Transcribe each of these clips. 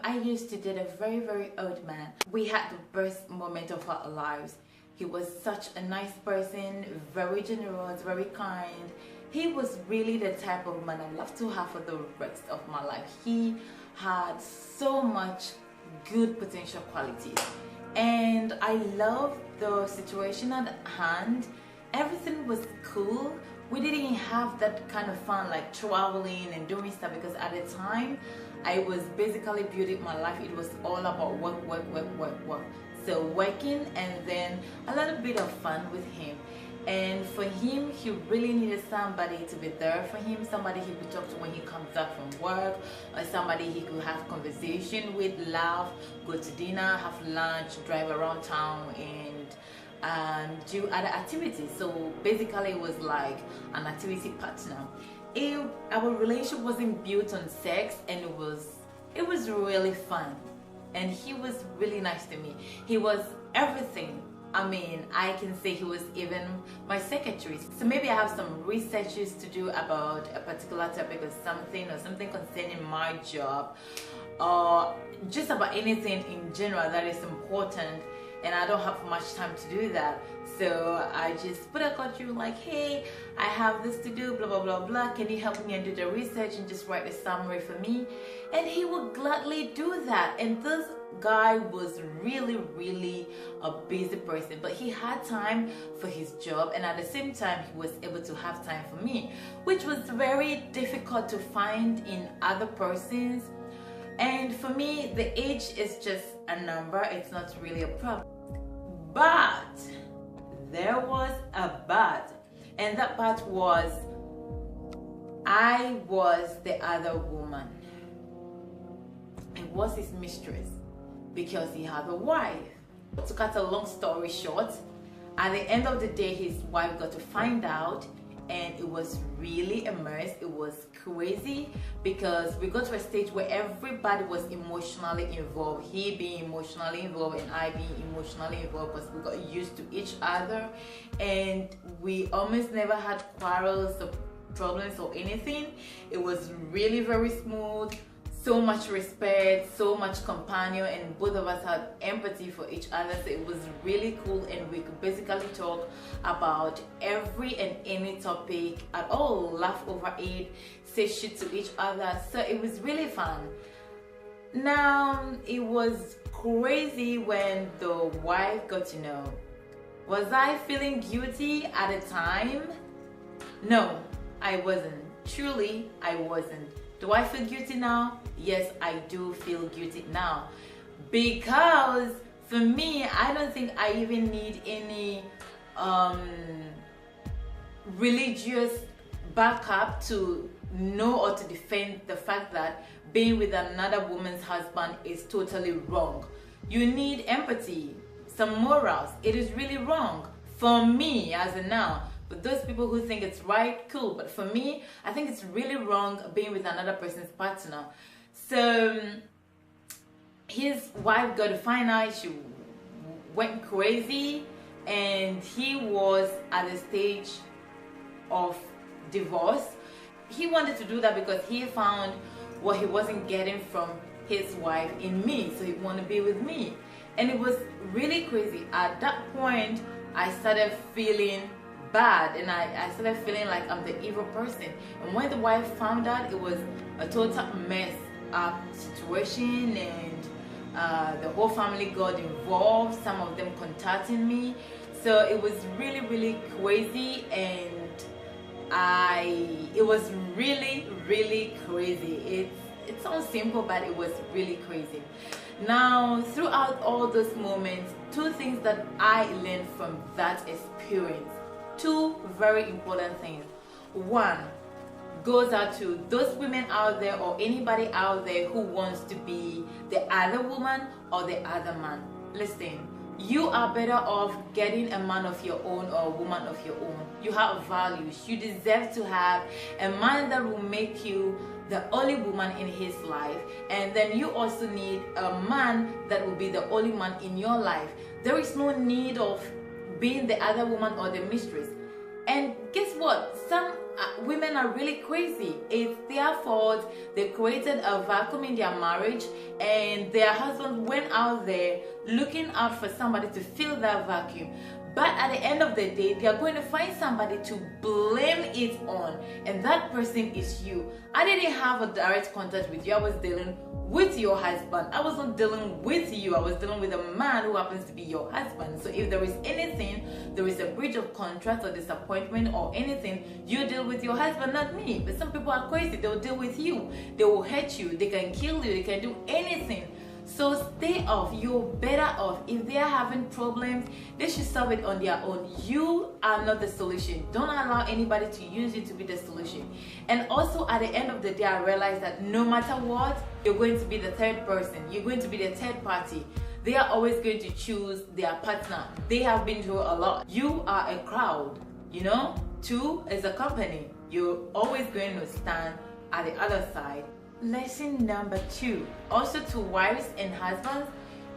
I used to date a very old man. We had the best moment of our lives. He was such a nice person, very generous, very kind. He was really the type of man I'd love to have for the rest of my life. He had so much good potential qualities, and I loved the situation at hand. Everything was cool. We didn't have that kind of fun like traveling and doing stuff, because at the time I was basically building my life. It was all about work. So working and then a little bit of fun with him. And for him, he really needed somebody to be there for him, somebody he could talk to when he comes back from work, or somebody he could have conversation with, laugh, go to dinner, have lunch, drive around town, and do other activities. So basically it was like an activity partner. Our relationship wasn't built on sex, and it was really fun, and he was really nice to me. He was everything. I mean, I can say he was even my secretary. So maybe I have some researches to do about a particular topic or something concerning my job, or just about anything in general that is important, and I don't have much time to do that. So I just put a call through like, hey, I have this to do, blah blah blah blah, can you help me and do the research and just write a summary for me? And he would gladly do that. And this guy was really a busy person, but he had time for his job, and at the same time he was able to have time for me, which was very difficult to find in other persons. And for me, the age is just a number, it's not really a problem. But there was a but, and that but was I was the other woman. I was his mistress because he had a wife. To cut a long story short, at the end of the day, his wife got to find out, and it was really a mess. It was crazy, because we got to a stage where everybody was emotionally involved. He being emotionally involved and I being emotionally involved, because we got used to each other, and we almost never had quarrels or problems or anything. It was really very smooth. So much respect, so much companion, and both of us had empathy for each other. So it was really cool, and we could basically talk about every and any topic at all, laugh over it, say shit to each other. So it was really fun. Now, it was crazy when the wife got to know. Was I feeling guilty at the time? No, I wasn't. Truly, I wasn't. Do I feel guilty now? Yes, I do feel guilty now, because for me, I don't think I even need any religious backup to know or to defend the fact that being with another woman's husband is totally wrong. You need empathy, some morals. It is really wrong for me as of now. But those people who think it's right, cool. But for me, I think it's really wrong being with another person's partner. So his wife got to find out, she went crazy, and he was at the stage of divorce. He wanted to do that because he found what he wasn't getting from his wife in me, so he wanted to be with me. And it was really crazy. At that point, I started feeling bad, and I started feeling like I'm the evil person. And when the wife found out, it was a total mess up situation, and the whole family got involved, some of them contacting me. So it was really crazy, and it was really crazy. It sounds simple, but it was really crazy. Now, throughout all those moments, two things that I learned from that experience, two very important things. One goes out to those women out there, or anybody out there who wants to be the other woman or the other man. Listen, You are better off getting a man of your own or a woman of your own. You have values. You deserve to have a man that will make you the only woman in his life, and then you also need a man that will be the only man in your life. There is no need of being the other woman or the mistress. And guess what? Some women are really crazy. It's their fault. They created a vacuum in their marriage, and their husband went out there looking out for somebody to fill that vacuum. But at the end of the day, they are going to find somebody to blame it on, and that person is you. I didn't have a direct contact with you. I was dealing with your husband. I wasn't dealing with you. I was dealing with a man who happens to be your husband. So if there is anything, there is a breach of contract or disappointment or anything, you deal with your husband, not me. But some people are crazy. They'll deal with you. They will hurt you. They can kill you. They can do anything. So stay off. You're better off. If they are having problems, they should solve it on their own. You are not the solution. Don't allow anybody to use you to be the solution. And also at the end of the day, I realized that no matter what, you're going to be the third person. You're going to be the third party. They are always going to choose their partner. They have been through a lot. You are a crowd, you know? Two is a company. You're always going to stand at the other side. Lesson number 2, also to wives and husbands,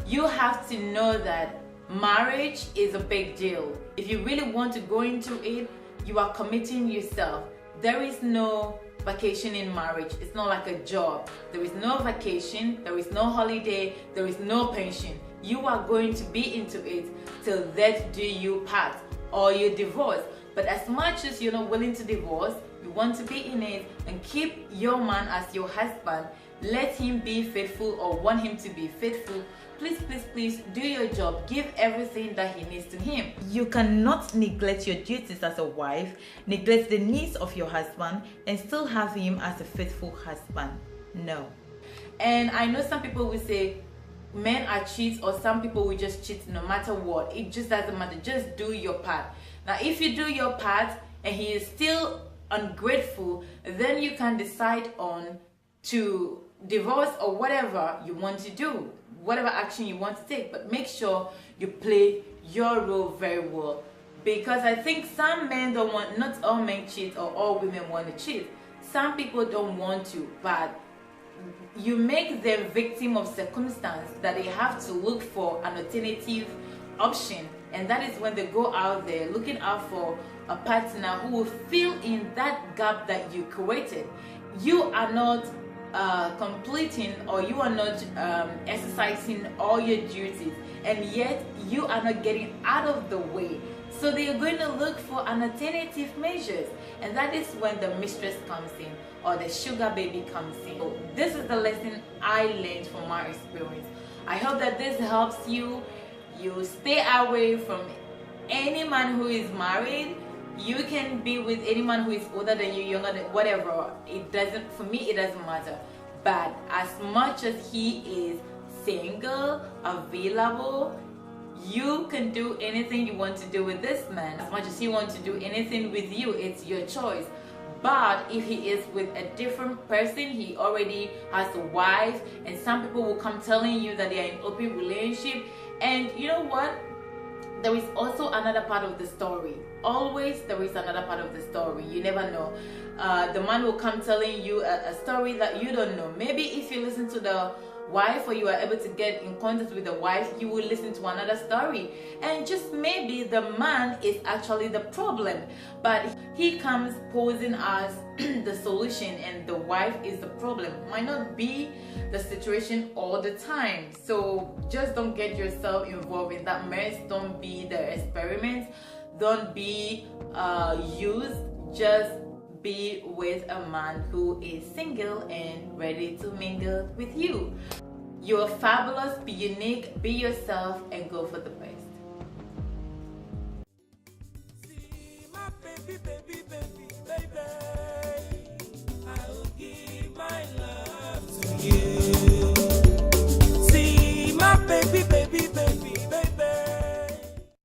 you have to know that marriage is a big deal. If you really want to go into it, you are committing yourself. There is no vacation in marriage. It's not like a job. There is no vacation, there is no holiday, there is no pension. You are going to be into it till death do you part, or you divorce. But as much as you're not willing to divorce, you want to be in it and keep your man as your husband, let him be faithful or want him to be faithful. Please, please, please do your job. Give everything that he needs to him. You cannot neglect your duties as a wife, neglect the needs of your husband, and still have him as a faithful husband. No. And I know some people will say men are cheats, or some people will just cheat no matter what. It just doesn't matter. Just do your part. Now, if you do your part and he is still ungrateful, then you can decide on to divorce or whatever you want to do, whatever action you want to take. But make sure you play your role very well, because I think some men don't want, not all men cheat or all women want to cheat. Some people don't want to, but you make them victim of circumstance that they have to look for an alternative option. And that is when they go out there looking out for a partner who will fill in that gap that you created. You are not completing, or you are not exercising all your duties, and yet you are not getting out of the way. So they are going to look for an alternative measures, and that is when the mistress comes in or the sugar baby comes in. So this is the lesson I learned from my experience. I hope that this helps you. You stay away from any man who is married. You can be with any man who is older than you, younger than whatever. It doesn't, for me, it doesn't matter. But as much as he is single, available, you can do anything you want to do with this man. As much as he wants to do anything with you, it's your choice. But if he is with a different person, he already has a wife, and some people will come telling you that they are in an open relationship. And you know what? There is also another part of the story. Always there is another part of the story. You never know. The man will come telling you a story that you don't know. Maybe if you listen to the wife, or you are able to get in contact with the wife, you will listen to another story. And just maybe the man is actually the problem, but he comes posing as the solution, and the wife is the problem. Might not be the situation all the time. So just don't get yourself involved in that mess. Don't be the experiment. Don't be used. Just be with a man who is single and ready to mingle with you. You're fabulous, be unique, be yourself, and go for the best.